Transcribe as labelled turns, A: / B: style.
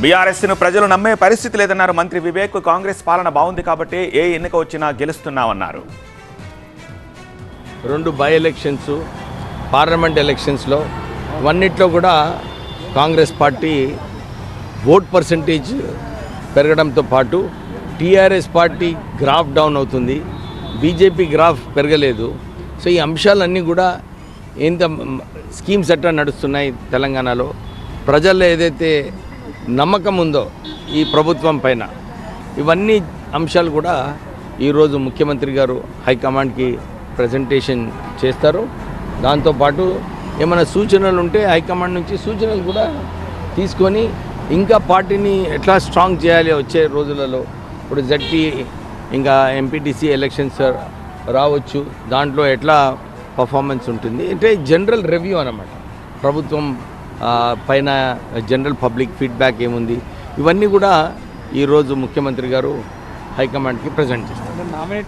A: బీఆర్ఎస్ను ప్రజలు నమ్మే పరిస్థితి లేదన్నారు మంత్రి వివేక్. కాంగ్రెస్ పాలన బాగుంది కాబట్టి ఏ ఎన్నిక వచ్చినా గెలుస్తున్నామన్నారు.
B: 2 బై ఎలక్షన్స్, పార్లమెంట్ ఎలక్షన్స్లో అన్నిట్లో కూడా కాంగ్రెస్ పార్టీ ఓట్ పర్సంటేజ్ పెరగడంతో పాటు టీఆర్ఎస్ పార్టీ గ్రాఫ్ డౌన్ అవుతుంది, బీజేపీ గ్రాఫ్ పెరగలేదు. సో ఈ అంశాలన్నీ కూడా ఎంత స్కీమ్స్ ఎట్లా నడుస్తున్నాయి తెలంగాణలో, ప్రజల్లో ఏదైతే నమ్మకం ఉందో ఈ ప్రభుత్వం పైన, ఇవన్నీ అంశాలు కూడా ఈరోజు ముఖ్యమంత్రి గారు హైకమాండ్కి ప్రజెంటేషన్ చేస్తారు. దాంతోపాటు ఏమైనా సూచనలు ఉంటే హైకమాండ్ నుంచి సూచనలు కూడా తీసుకొని ఇంకా పార్టీని ఎట్లా స్ట్రాంగ్ చేయాలి వచ్చే రోజులలో. ఇప్పుడు జడ్పీ ఇంకా ఎంపీటీసీ ఎలక్షన్స్ రావచ్చు, దాంట్లో ఎట్లా పర్ఫార్మెన్స్ ఉంటుంది అంటే జనరల్ రివ్యూ అన్నమాట. ప్రభుత్వం పైన జనరల్ పబ్లిక్ ఫీడ్బ్యాక్ ఏముంది, ఇవన్నీ కూడా ఈరోజు ముఖ్యమంత్రి గారు హైకమాండ్కి ప్రజెంట్ చేస్తారు.